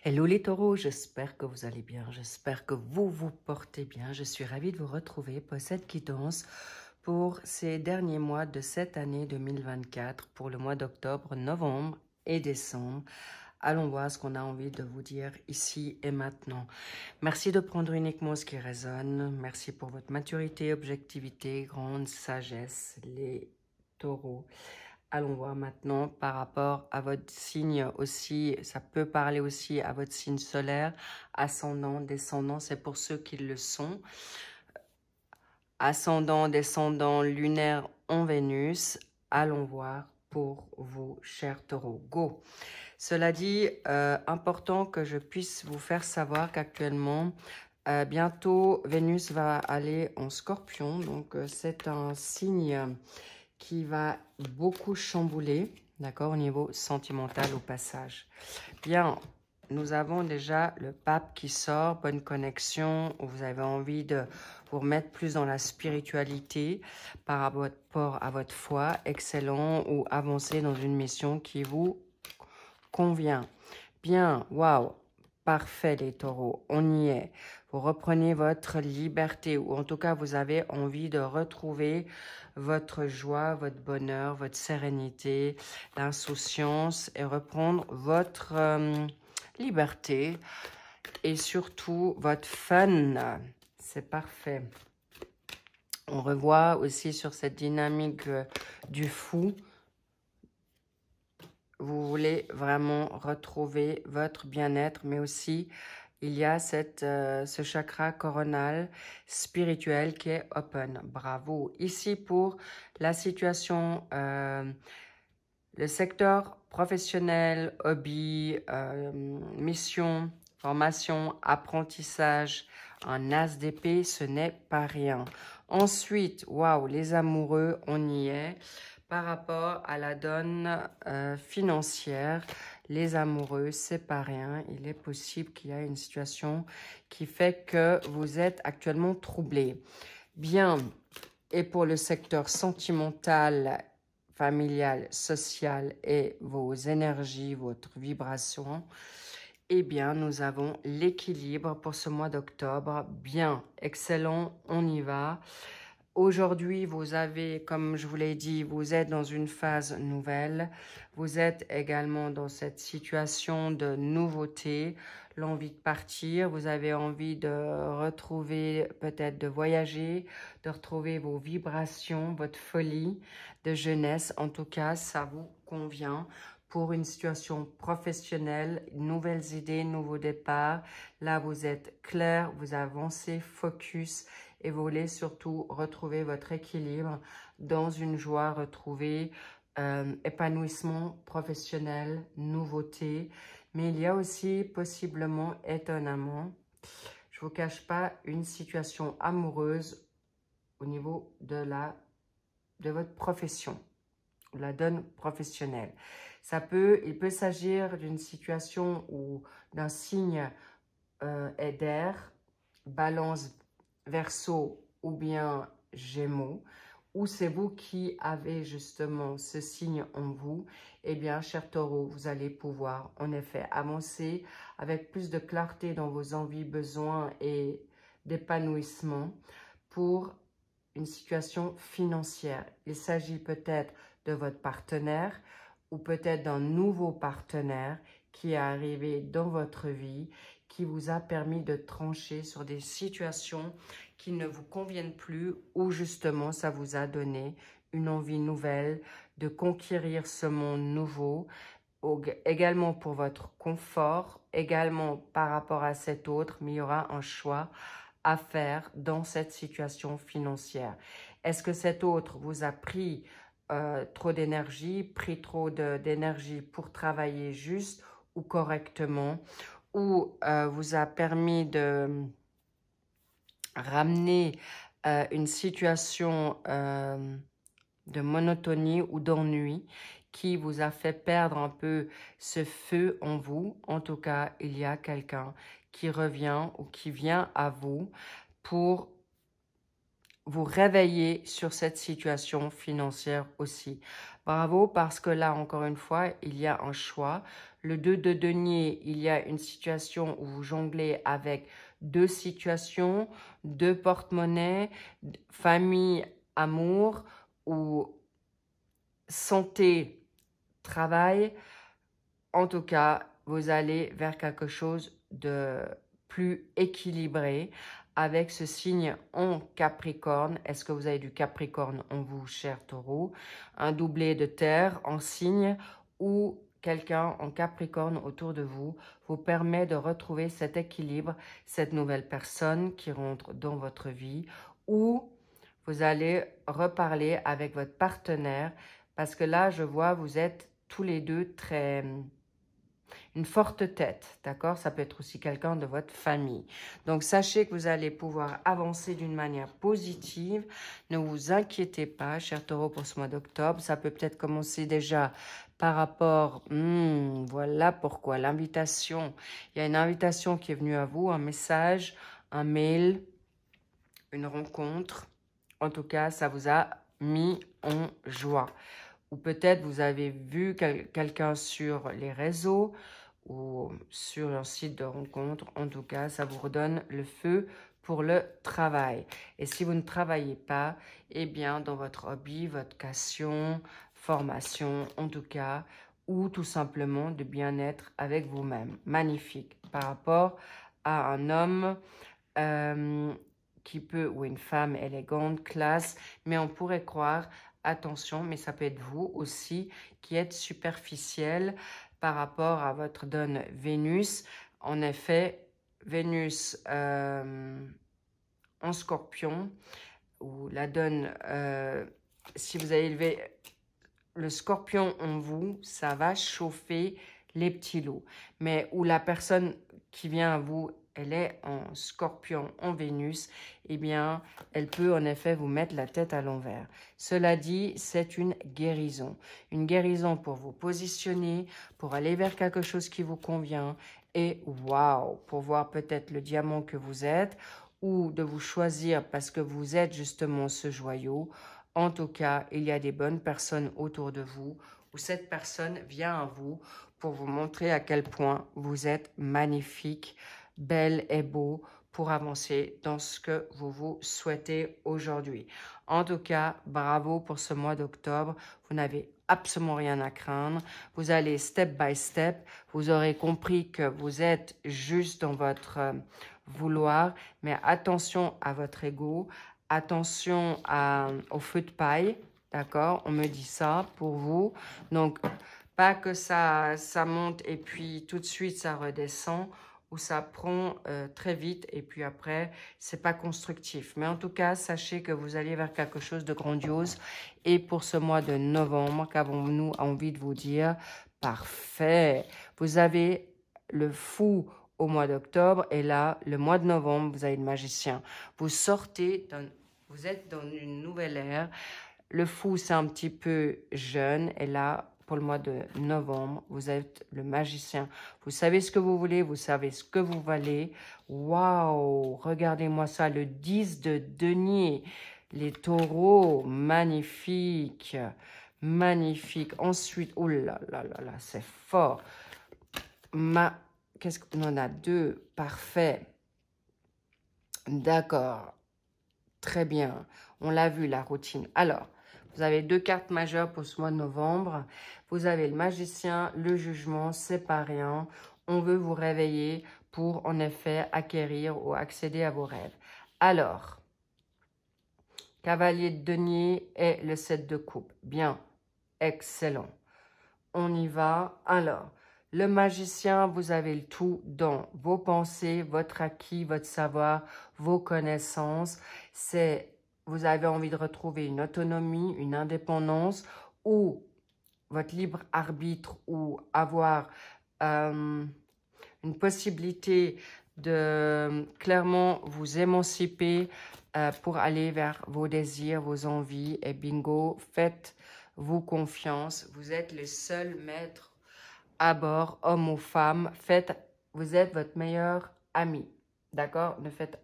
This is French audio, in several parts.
Hello les taureaux, j'espère que vous allez bien, j'espère que vous vous portez bien. Je suis ravie de vous retrouver pour cette guidance pour ces derniers mois de cette année 2024, pour le mois d'octobre, novembre et décembre. Allons voir ce qu'on a envie de vous dire ici et maintenant. Merci de prendre uniquement ce qui résonne. Merci pour votre maturité, objectivité, grande sagesse, les taureaux. Allons voir maintenant par rapport à votre signe aussi, ça peut parler aussi à votre signe solaire, ascendant, descendant, c'est pour ceux qui le sont. Ascendant, descendant, lunaire en Vénus, allons voir pour vous, chers taureaux. Go! Cela dit, important que je puisse vous faire savoir qu'actuellement, bientôt, Vénus va aller en Scorpion, donc c'est un signe qui va beaucoup chambouler, d'accord, au niveau sentimental au passage. Bien, nous avons déjà le pape qui sort, bonne connexion, où vous avez envie de vous remettre plus dans la spiritualité par rapport à votre foi, excellent, ou avancer dans une mission qui vous convient. Bien, waouh, parfait les taureaux, on y est. Vous reprenez votre liberté, ou en tout cas vous avez envie de retrouver votre joie, votre bonheur, votre sérénité, l'insouciance et reprendre votre liberté et surtout votre fun. C'est parfait. On revoit aussi sur cette dynamique du fou. Vous voulez vraiment retrouver votre bien-être, mais aussi il y a ce chakra coronal spirituel qui est open. Bravo. Ici pour la situation, le secteur professionnel, hobby, mission, formation, apprentissage, un as d'épée, ce n'est pas rien. Ensuite, waouh, les amoureux, on y est. Par rapport à la donne financière, les amoureux, c'est pas rien. Il est possible qu'il y ait une situation qui fait que vous êtes actuellement troublé. Bien, et pour le secteur sentimental, familial, social et vos énergies, votre vibration, eh bien, nous avons l'équilibre pour ce mois d'octobre. Bien, excellent, on y va. Aujourd'hui, vous avez, comme je vous l'ai dit, vous êtes dans une phase nouvelle. Vous êtes également dans cette situation de nouveauté, l'envie de partir. Vous avez envie de retrouver, peut-être de voyager, de retrouver vos vibrations, votre folie de jeunesse. En tout cas, ça vous convient pour une situation professionnelle, nouvelles idées, nouveaux départs. Là, vous êtes clair, vous avancez, focus et vous voulez surtout retrouver votre équilibre dans une joie, retrouver épanouissement professionnel, nouveauté. Mais il y a aussi possiblement, étonnamment, je ne vous cache pas, une situation amoureuse au niveau de votre profession, la donne professionnelle. Il peut s'agir d'une situation ou d'un signe d'air, balance, Verseau ou bien Gémeaux, ou c'est vous qui avez justement ce signe en vous, eh bien, cher Taureau, vous allez pouvoir en effet avancer avec plus de clarté dans vos envies, besoins et d'épanouissement pour une situation financière. Il s'agit peut-être de votre partenaire ou peut-être d'un nouveau partenaire qui est arrivé dans votre vie, qui vous a permis de trancher sur des situations qui ne vous conviennent plus ou justement ça vous a donné une envie nouvelle de conquérir ce monde nouveau, également pour votre confort, également par rapport à cet autre, mais il y aura un choix à faire dans cette situation financière. Est-ce que cet autre vous a pris trop d'énergie, pris trop d'énergie pour travailler juste ou correctement, ou vous a permis de ramener une situation de monotonie ou d'ennui qui vous a fait perdre un peu ce feu en vous. En tout cas, il y a quelqu'un qui revient ou qui vient à vous pour vous réveiller sur cette situation financière aussi. Bravo, parce que là, encore une fois, il y a un choix. Le 2 de denier, il y a une situation où vous jonglez avec deux situations, deux porte-monnaies, famille, amour ou santé, travail. En tout cas, vous allez vers quelque chose de plus équilibré avec ce signe en Capricorne. Est-ce que vous avez du Capricorne en vous, cher Taureau? Un doublé de terre en signe ou quelqu'un en Capricorne autour de vous vous permet de retrouver cet équilibre, cette nouvelle personne qui rentre dans votre vie, ou vous allez reparler avec votre partenaire, parce que là, je vois, vous êtes tous les deux très... une forte tête, d'accord? Ça peut être aussi quelqu'un de votre famille. Donc, sachez que vous allez pouvoir avancer d'une manière positive. Ne vous inquiétez pas, cher Taureau, pour ce mois d'octobre. Ça peut peut-être commencer déjà par rapport... voilà pourquoi. L'invitation. Il y a une invitation qui est venue à vous, un message, un mail, une rencontre. En tout cas, ça vous a mis en joie. Ou peut-être vous avez vu quelqu'un sur les réseaux ou sur un site de rencontre. En tout cas, ça vous redonne le feu pour le travail. Et si vous ne travaillez pas, eh bien, dans votre hobby, vocation, formation, en tout cas, ou tout simplement de bien-être avec vous-même. Magnifique. Par rapport à un homme qui peut, ou une femme élégante, classe, mais on pourrait croire, attention, mais ça peut être vous aussi qui êtes superficiel par rapport à votre donne Vénus. En effet, Vénus en Scorpion, ou la donne, si vous avez élevé le Scorpion en vous, ça va chauffer les petits loups. Mais où la personne qui vient à vous, elle est en Scorpion, en Vénus, eh bien, elle peut en effet vous mettre la tête à l'envers. Cela dit, c'est une guérison. Une guérison pour vous positionner, pour aller vers quelque chose qui vous convient. Et waouh, pour voir peut-être le diamant que vous êtes, ou de vous choisir parce que vous êtes justement ce joyau. En tout cas, il y a des bonnes personnes autour de vous, où cette personne vient à vous pour vous montrer à quel point vous êtes magnifique, belle et beau pour avancer dans ce que vous vous souhaitez aujourd'hui. En tout cas, bravo pour ce mois d'octobre. Vous n'avez absolument rien à craindre. Vous allez step by step. Vous aurez compris que vous êtes juste dans votre vouloir, mais attention à votre ego. Attention au feu de paille, d'accord? On me dit ça pour vous. Donc, pas que ça monte et puis tout de suite ça redescend, ou ça prend très vite et puis après, c'est pas constructif. Mais en tout cas, sachez que vous allez vers quelque chose de grandiose. Et pour ce mois de novembre, qu'avons-nous envie de vous dire? Parfait! Vous avez le fou au mois d'octobre, et là, le mois de novembre, vous avez le magicien. Vous sortez, vous êtes dans une nouvelle ère. Le fou, c'est un petit peu jeune, et là, pour le mois de novembre, vous êtes le magicien. Vous savez ce que vous voulez, vous savez ce que vous valez. Waouh, regardez-moi ça, le 10 de denier. Les taureaux, magnifique, magnifique. Ensuite, oh là là là là, c'est fort. Qu'est-ce qu'on en a? Deux, parfait. D'accord, très bien. On l'a vu, la routine. Alors, vous avez deux cartes majeures pour ce mois de novembre. Vous avez le magicien, le jugement, c'est pas rien. On veut vous réveiller pour, en effet, acquérir ou accéder à vos rêves. Alors, cavalier de denier et le 7 de coupe. Bien, excellent. On y va. Alors, le magicien, vous avez le tout dans vos pensées, votre acquis, votre savoir, vos connaissances. Vous avez envie de retrouver une autonomie, une indépendance, ou votre libre arbitre, ou avoir une possibilité de clairement vous émanciper pour aller vers vos désirs, vos envies. Et bingo, faites-vous confiance. Vous êtes les seuls maîtres à bord, homme ou femme. Vous êtes votre meilleur ami. D'accord? Ne faites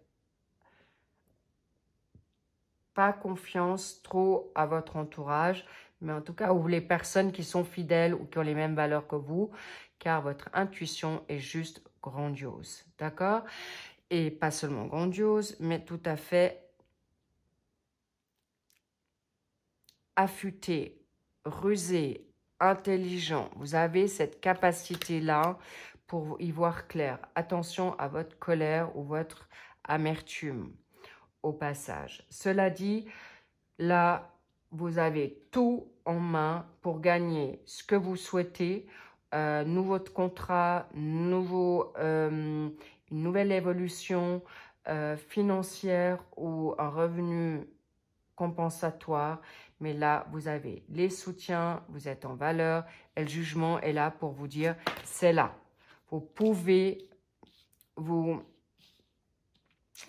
pas confiance trop à votre entourage, mais en tout cas, ou les personnes qui sont fidèles ou qui ont les mêmes valeurs que vous, car votre intuition est juste grandiose, d'accord? Et pas seulement grandiose, mais tout à fait affûté, rusé, intelligent. Vous avez cette capacité-là pour y voir clair. Attention à votre colère ou votre amertume au passage. Cela dit, là, vous avez tout en main pour gagner ce que vous souhaitez. Nouveau contrat, une nouvelle évolution financière ou un revenu compensatoire. Mais là, vous avez les soutiens, vous êtes en valeur et le jugement est là pour vous dire c'est là. Vous pouvez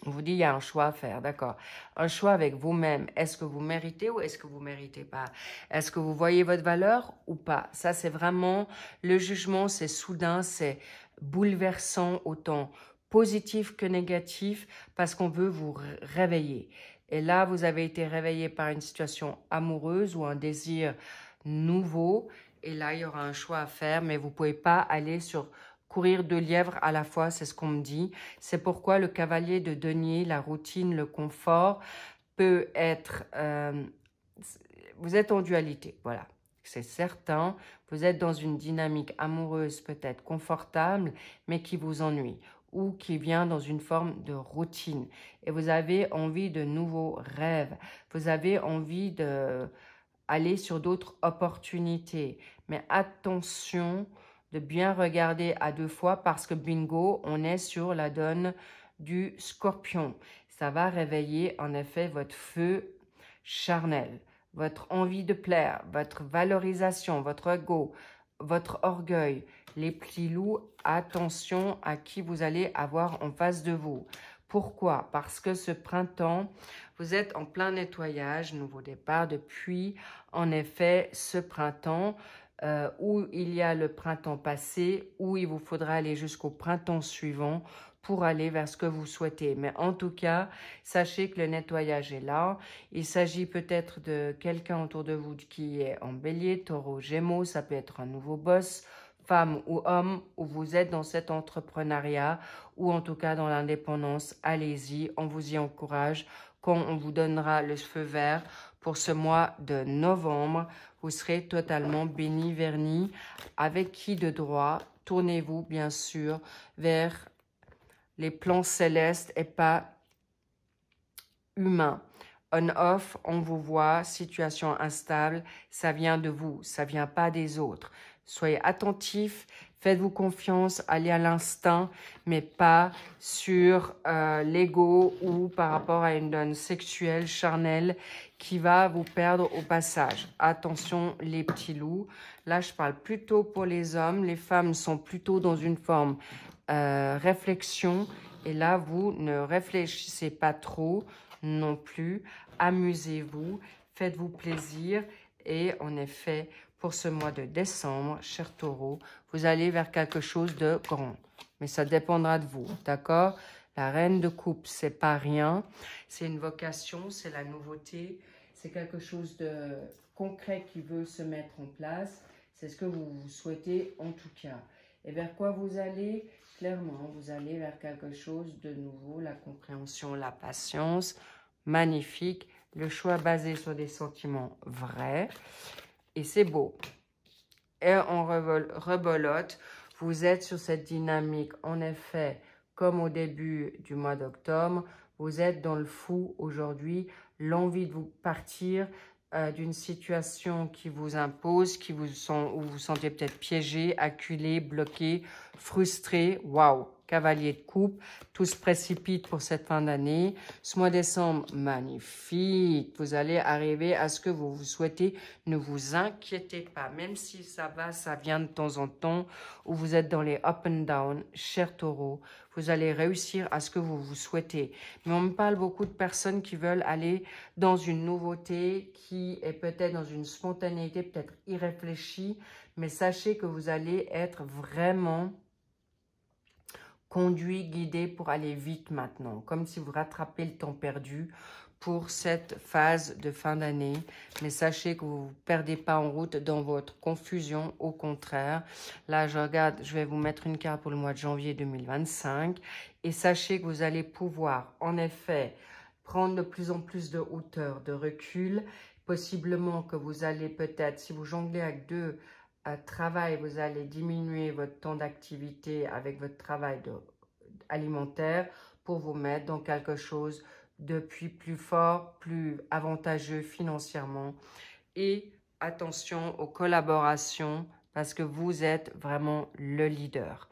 on vous dit, il y a un choix à faire, d'accord. Un choix avec vous-même. Est-ce que vous méritez ou est-ce que vous ne méritez pas? Est-ce que vous voyez votre valeur ou pas? Ça, c'est vraiment, le jugement, c'est soudain, c'est bouleversant, autant positif que négatif, parce qu'on veut vous réveiller. Et là, vous avez été réveillé par une situation amoureuse ou un désir nouveau. Et là, il y aura un choix à faire, mais vous ne pouvez pas aller sur courir 2 lièvres à la fois, c'est ce qu'on me dit. C'est pourquoi le cavalier de denier, la routine, le confort peut être... vous êtes en dualité, voilà. C'est certain, vous êtes dans une dynamique amoureuse peut-être confortable, mais qui vous ennuie ou qui vient dans une forme de routine. Et vous avez envie de nouveaux rêves. Vous avez envie d'aller sur d'autres opportunités. Mais attention de bien regarder à 2 fois parce que bingo, on est sur la donne du scorpion. Ça va réveiller en effet votre feu charnel, votre envie de plaire, votre valorisation, votre ego, votre orgueil. Les petits loups, attention à qui vous allez avoir en face de vous. Pourquoi? Parce que ce printemps, vous êtes en plein nettoyage, nouveau départ depuis, en effet, ce printemps, où il y a le printemps passé, où il vous faudra aller jusqu'au printemps suivant pour aller vers ce que vous souhaitez. Mais en tout cas, sachez que le nettoyage est là. Il s'agit peut-être de quelqu'un autour de vous qui est en bélier, taureau, gémeaux. Ça peut être un nouveau boss, femme ou homme, où vous êtes dans cet entrepreneuriat ou en tout cas dans l'indépendance. Allez-y, on vous y encourage. Quand on vous donnera le feu vert pour ce mois de novembre, vous serez totalement béni, verni. Avec qui de droit? Tournez-vous bien sûr vers les plans célestes et pas humains. On-off, on vous voit, situation instable, ça vient de vous, ça vient pas des autres. Soyez attentifs, faites-vous confiance, allez à l'instinct, mais pas sur l'ego ou par rapport à une donne sexuelle, charnelle, qui va vous perdre au passage. Attention les petits loups. Là, je parle plutôt pour les hommes. Les femmes sont plutôt dans une forme réflexion. Et là, vous ne réfléchissez pas trop non plus. Amusez-vous, faites-vous plaisir. Et en effet, pour ce mois de décembre, cher taureau, vous allez vers quelque chose de grand. Mais ça dépendra de vous, d'accord? La reine de coupe, c'est pas rien. C'est une vocation, c'est la nouveauté. C'est quelque chose de concret qui veut se mettre en place. C'est ce que vous souhaitez en tout cas. Et vers quoi vous allez? Clairement, vous allez vers quelque chose de nouveau, la compréhension, la patience. Magnifique. Le choix basé sur des sentiments vrais. Et c'est beau. Et on rebolote. Vous êtes sur cette dynamique, en effet, comme au début du mois d'octobre. Vous êtes dans le fou aujourd'hui. L'envie de vous partir d'une situation qui vous impose, où vous vous sentez peut-être piégé, acculé, bloqué, frustré. Waouh! Cavalier de coupe, tout se précipite pour cette fin d'année. Ce mois de décembre, magnifique. Vous allez arriver à ce que vous souhaitez. Ne vous inquiétez pas, même si ça vient de temps en temps, où vous êtes dans les up and down, cher taureau. Vous allez réussir à ce que vous souhaitez. Mais on me parle beaucoup de personnes qui veulent aller dans une nouveauté, qui est peut-être dans une spontanéité, peut-être irréfléchie. Mais sachez que vous allez être vraiment conduit, guidé pour aller vite maintenant, comme si vous rattrapez le temps perdu pour cette phase de fin d'année. Mais sachez que vous ne vous perdez pas en route dans votre confusion. Au contraire, là, je regarde, je vais vous mettre une carte pour le mois de janvier 2025. Et sachez que vous allez pouvoir, en effet, prendre de plus en plus de hauteur, de recul. Possiblement que vous allez peut-être, si vous jonglez avec deux travail, vous allez diminuer votre temps d'activité avec votre travail alimentaire pour vous mettre dans quelque chose de plus fort, plus avantageux financièrement. Et attention aux collaborations parce que vous êtes vraiment le leader.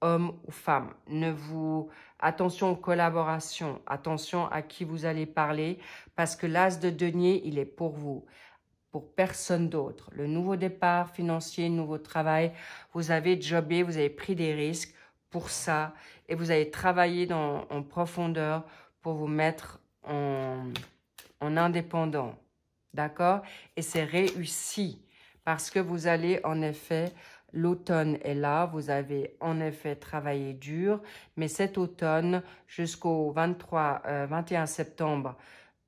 Homme ou femme, attention aux collaborations, attention à qui vous allez parler parce que l'as de denier, il est pour vous. Pour personne d'autre. Le nouveau départ financier, nouveau travail, vous avez jobé, vous avez pris des risques pour ça et vous avez travaillé en profondeur pour vous mettre en indépendant. D'accord? Et c'est réussi parce que vous allez en effet, l'automne est là, vous avez en effet travaillé dur, mais cet automne jusqu'au 21 septembre,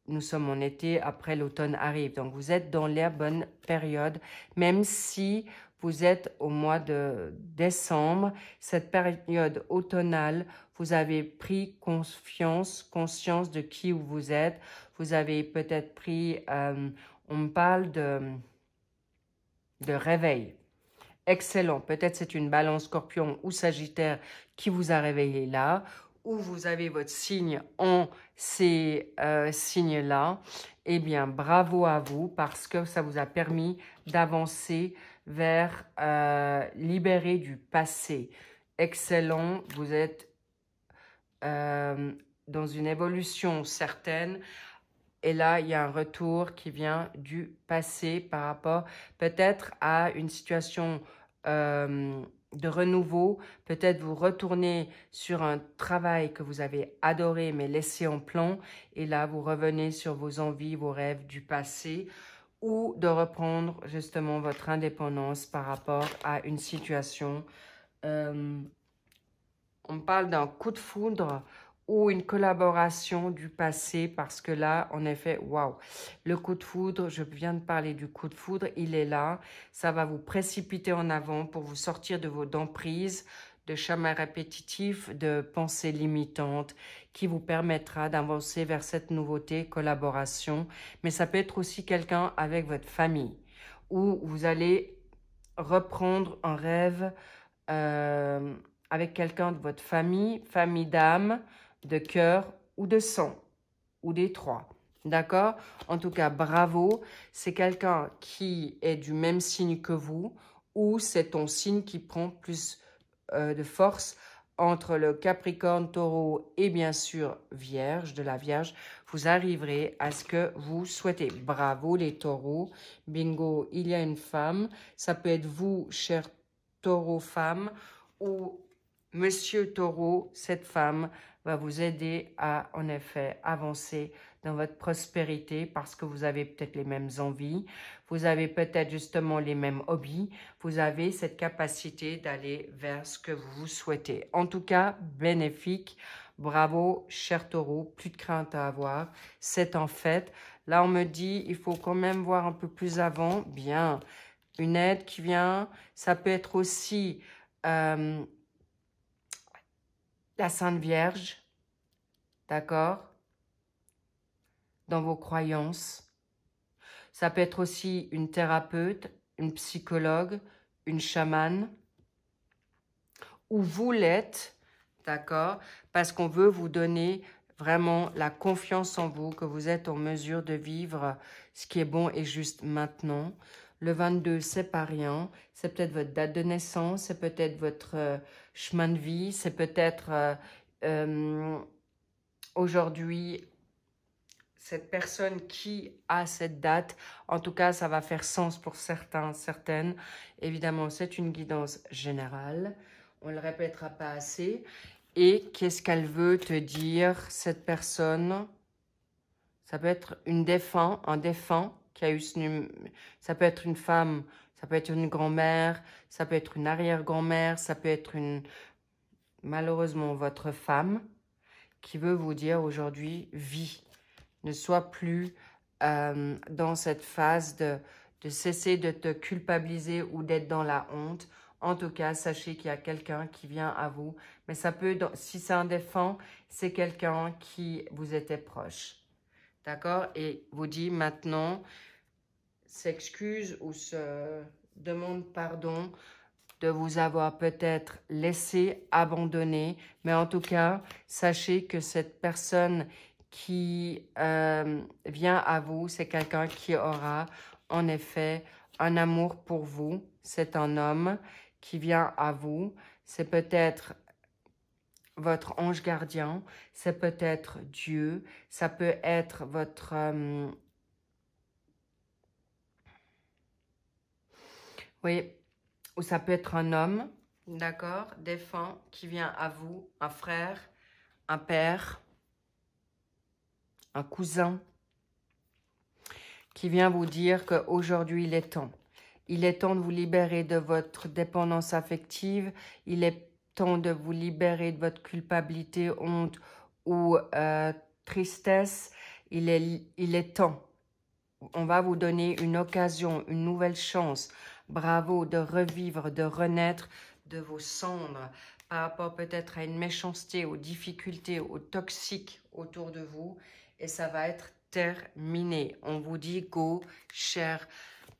nous sommes en été, après l'automne arrive. Donc, vous êtes dans la bonne période, même si vous êtes au mois de décembre, cette période automnale, vous avez pris conscience de qui vous êtes. Vous avez peut-être pris, on me parle de réveil. Excellent. Peut-être c'est une balance scorpion ou sagittaire qui vous a réveillé là, où vous avez votre signe en ces signes-là. Eh bien, bravo à vous parce que ça vous a permis d'avancer vers libérer du passé. Excellent. Vous êtes dans une évolution certaine. Et là, il y a un retour qui vient du passé par rapport peut-être à une situation de renouveau. Peut-être vous retournez sur un travail que vous avez adoré mais laissé en plan. Et là, vous revenez sur vos envies, vos rêves du passé ou de reprendre justement votre indépendance par rapport à une situation. On parle d'un coup de foudre ou une collaboration du passé parce que là, en effet, waouh, le coup de foudre, je viens de parler du coup de foudre, il est là, ça va vous précipiter en avant pour vous sortir de vos emprises, de schémas répétitifs, de pensées limitantes qui vous permettra d'avancer vers cette nouveauté, collaboration, mais ça peut être aussi quelqu'un avec votre famille où vous allez reprendre un rêve avec quelqu'un de votre famille, famille d'âme, de cœur ou de sang, ou des trois. D'accord? En tout cas, bravo. C'est quelqu'un qui est du même signe que vous ou c'est ton signe qui prend plus de force entre le Capricorne, Taureau et bien sûr Vierge, de la Vierge. Vous arriverez à ce que vous souhaitez. Bravo les taureaux. Bingo, il y a une femme. Ça peut être vous, cher taureau femme, ou monsieur taureau, cette femme va vous aider à, en effet, avancer dans votre prospérité parce que vous avez peut-être les mêmes envies, vous avez peut-être justement les mêmes hobbies, vous avez cette capacité d'aller vers ce que vous souhaitez. En tout cas, bénéfique. Bravo, cher taureau, plus de crainte à avoir. C'est en fait. Là, on me dit, il faut quand même voir un peu plus avant. Bien, une aide qui vient. Ça peut être aussi la Sainte Vierge, d'accord, dans vos croyances. Ça peut être aussi une thérapeute, une psychologue, une chamane, ou vous l'êtes, d'accord, parce qu'on veut vous donner vraiment la confiance en vous, que vous êtes en mesure de vivre ce qui est bon et juste maintenant. Le 22, c'est pas rien. C'est peut-être votre date de naissance, c'est peut-être votre chemin de vie, c'est peut-être aujourd'hui cette personne qui a cette date. En tout cas, ça va faire sens pour certains, certaines. Évidemment, c'est une guidance générale. On ne le répétera pas assez. Et qu'est-ce qu'elle veut te dire, cette personne? Ça peut être un défunt qui a eu ce... Ça peut être une femme, ça peut être une grand-mère, ça peut être une arrière-grand-mère, ça peut être malheureusement votre femme qui veut vous dire aujourd'hui, vis. Ne sois plus dans cette phase de cesser de te culpabiliser ou d'être dans la honte. En tout cas, sachez qu'il y a quelqu'un qui vient à vous. Mais ça peut, si c'est un défunt, c'est quelqu'un qui vous était proche. D'accord? Et vous dit maintenant, s'excuse ou se demande pardon de vous avoir peut-être laissé abandonner. Mais en tout cas, sachez que cette personne qui vient à vous, c'est quelqu'un qui aura en effet un amour pour vous. C'est un homme qui vient à vous. C'est peut-être votre ange gardien, c'est peut-être Dieu, ça peut être votre... oui, ou ça peut être un homme, d'accord, défunt, qui vient à vous, un frère, un père, un cousin, qui vient vous dire qu'aujourd'hui, il est temps. Il est temps de vous libérer de votre dépendance affective. Il est temps de vous libérer de votre culpabilité, honte ou tristesse. Il est temps. On va vous donner une occasion, une nouvelle chance. Bravo de revivre, de renaître de vos cendres par rapport peut-être à une méchanceté, aux difficultés, aux toxiques autour de vous. Et ça va être terminé. On vous dit go, cher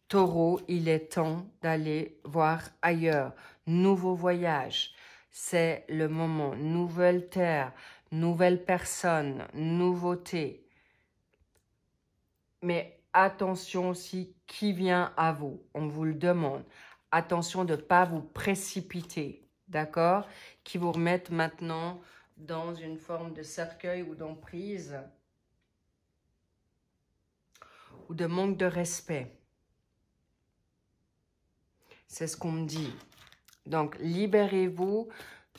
Taureau, il est temps d'aller voir ailleurs. Nouveau voyage, c'est le moment. Nouvelle terre, nouvelle personne, nouveauté. Mais attention aussi, qui vient à vous? On vous le demande. Attention de ne pas vous précipiter, d'accord? Qui vous remettent maintenant dans une forme de cercueil ou d'emprise ou de manque de respect. C'est ce qu'on me dit. Donc, libérez-vous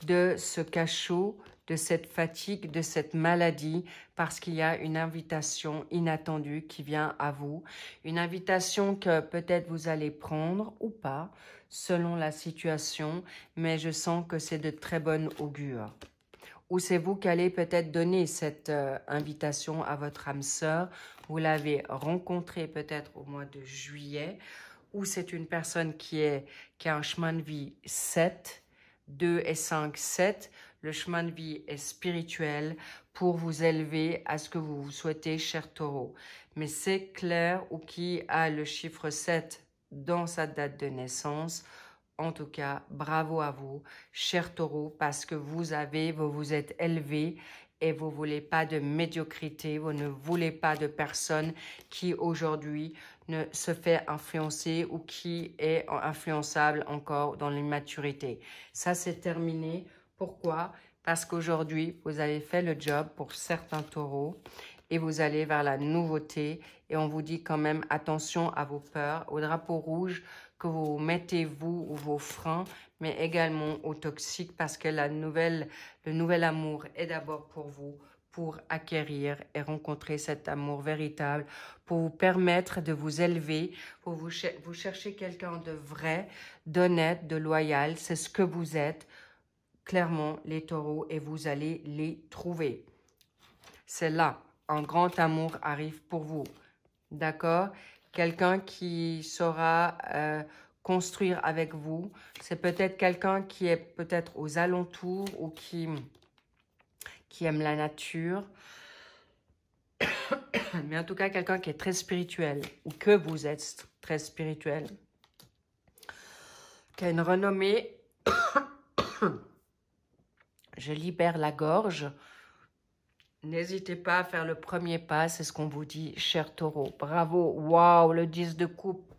de ce cachot, de cette fatigue, de cette maladie, parce qu'il y a une invitation inattendue qui vient à vous. Une invitation que peut-être vous allez prendre ou pas, selon la situation, mais je sens que c'est de très bonne augure. Ou c'est vous qui allez peut-être donner cette invitation à votre âme sœur. Vous l'avez rencontrée peut-être au mois de juillet, ou c'est une personne qui a un chemin de vie 7, 2 et 5, 7. Le chemin de vie est spirituel pour vous élever à ce que vous souhaitez, cher Taureau. Mais c'est clair, ou qui a le chiffre 7 dans sa date de naissance. En tout cas, bravo à vous, cher Taureau, parce que vous vous êtes élevé et vous ne voulez pas de médiocrité, vous ne voulez pas de personne qui aujourd'hui ne se fait influencer ou qui est influençable encore dans l'immaturité. Ça, c'est terminé. Pourquoi? Parce qu'aujourd'hui, vous avez fait le job pour certains taureaux et vous allez vers la nouveauté. Et on vous dit quand même attention à vos peurs, au drapeau rouge que vous mettez vous ou vos freins, mais également aux toxiques parce que le nouvel amour est d'abord pour vous, pour acquérir et rencontrer cet amour véritable, pour vous permettre de vous élever, pour vous chercher quelqu'un de vrai, d'honnête, de loyal. C'est ce que vous êtes, clairement, les taureaux, et vous allez les trouver. C'est là, un grand amour arrive pour vous. D'accord? Quelqu'un qui saura construire avec vous. C'est peut-être quelqu'un qui est peut-être aux alentours ou qui aime la nature. Mais en tout cas, quelqu'un qui est très spirituel ou que vous êtes très spirituel. Qui a une renommée. Je libère la gorge. N'hésitez pas à faire le premier pas, c'est ce qu'on vous dit, cher Taureau. Bravo, waouh, le 10 de coupe.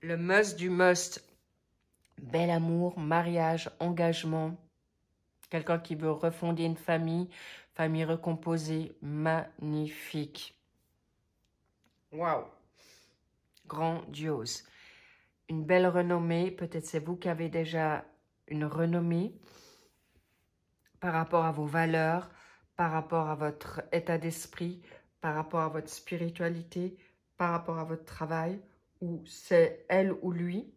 Le must du must. Bel amour, mariage, engagement. Quelqu'un qui veut refonder une famille, famille recomposée, magnifique. Waouh, grandiose. Une belle renommée, peut-être c'est vous qui avez déjà une renommée par rapport à vos valeurs, par rapport à votre état d'esprit, par rapport à votre spiritualité, par rapport à votre travail, ou c'est elle ou lui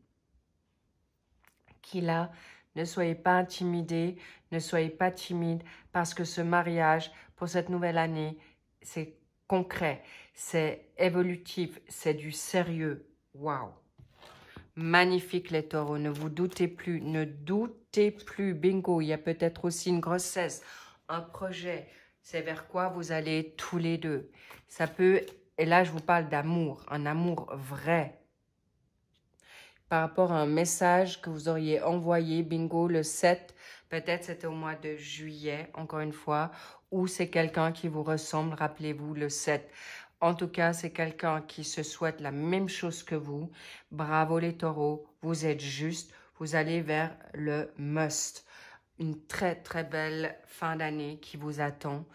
qui l'a. Ne soyez pas intimidés, ne soyez pas timides, parce que ce mariage, pour cette nouvelle année, c'est concret, c'est évolutif, c'est du sérieux. Waouh! Magnifique les taureaux, ne vous doutez plus, ne doutez plus. Bingo, il y a peut-être aussi une grossesse, un projet. C'est vers quoi vous allez tous les deux. Ça peut, et là je vous parle d'amour, un amour vrai. Par rapport à un message que vous auriez envoyé, bingo, le 7, peut-être c'était au mois de juillet, encore une fois, ou c'est quelqu'un qui vous ressemble, rappelez-vous, le 7. En tout cas, c'est quelqu'un qui se souhaite la même chose que vous. Bravo les taureaux, vous êtes juste, vous allez vers le must. Une très très belle fin d'année qui vous attend.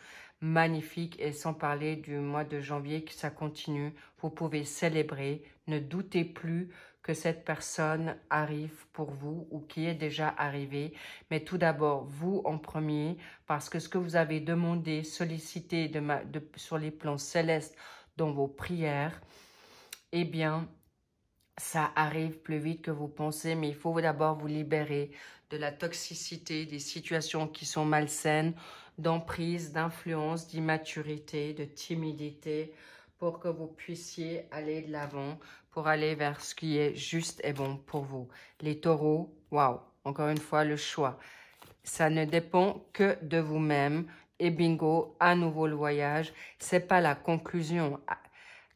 Magnifique, et sans parler du mois de janvier que ça continue. Vous pouvez célébrer, ne doutez plus que cette personne arrive pour vous ou qui est déjà arrivée. Mais tout d'abord, vous en premier, parce que ce que vous avez demandé, sollicité sur les plans célestes dans vos prières, eh bien, ça arrive plus vite que vous pensez, mais il faut d'abord vous libérer de la toxicité, des situations qui sont malsaines, d'emprise, d'influence, d'immaturité, de timidité, pour que vous puissiez aller de l'avant, pour aller vers ce qui est juste et bon pour vous. Les taureaux, waouh, encore une fois, le choix. Ça ne dépend que de vous-même. Et bingo, à nouveau le voyage, c'est pas la conclusion.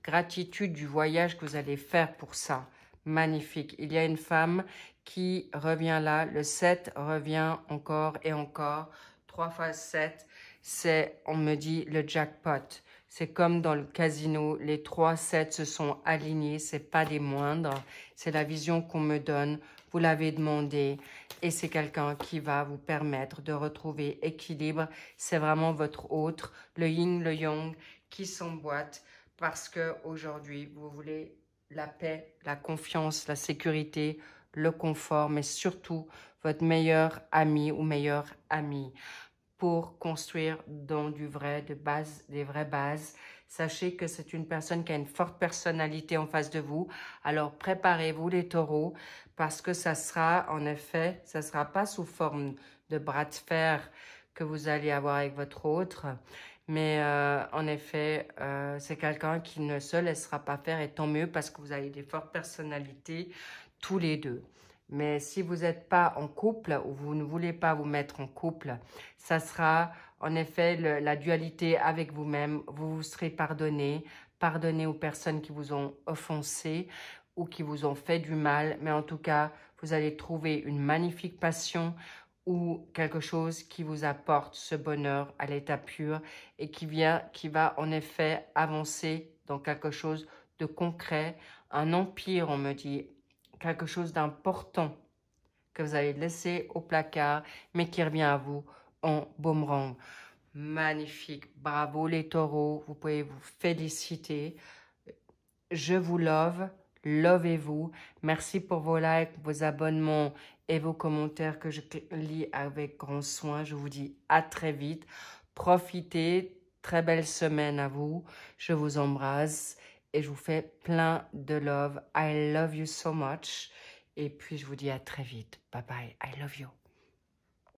Gratitude du voyage que vous allez faire pour ça. Magnifique. Il y a une femme qui revient là. Le 7 revient encore et encore. 3 fois 7, c'est, on me dit, le jackpot. C'est comme dans le casino. Les 3 7 se sont alignés. C'est pas des moindres. C'est la vision qu'on me donne. Vous l'avez demandé. Et c'est quelqu'un qui va vous permettre de retrouver équilibre. C'est vraiment votre autre, le yin, le yang, qui s'emboîte. Parce qu'aujourd'hui, vous voulez la paix, la confiance, la sécurité, le confort, mais surtout votre meilleur ami ou meilleure amie pour construire dans du vrai, des vraies bases. Sachez que c'est une personne qui a une forte personnalité en face de vous. Alors préparez-vous les taureaux parce que ça sera, en effet, ça ne sera pas sous forme de bras de fer que vous allez avoir avec votre autre. Mais en effet, c'est quelqu'un qui ne se laissera pas faire et tant mieux parce que vous avez des fortes personnalités tous les deux. Mais si vous n'êtes pas en couple ou vous ne voulez pas vous mettre en couple, ça sera en effet la dualité avec vous-même. Vous vous serez pardonné, pardonné aux personnes qui vous ont offensé ou qui vous ont fait du mal. Mais en tout cas, vous allez trouver une magnifique passion ou quelque chose qui vous apporte ce bonheur à l'état pur et qui va en effet avancer dans quelque chose de concret, un empire, on me dit, quelque chose d'important que vous avez laissé au placard, mais qui revient à vous en boomerang. Magnifique, bravo les taureaux, vous pouvez vous féliciter. Je vous love, lovez-vous. Merci pour vos likes, vos abonnements et vos commentaires que je lis avec grand soin. Je vous dis à très vite. Profitez, très belle semaine à vous. Je vous embrasse et je vous fais plein de love. I love you so much. Et puis je vous dis à très vite. Bye bye, I love you.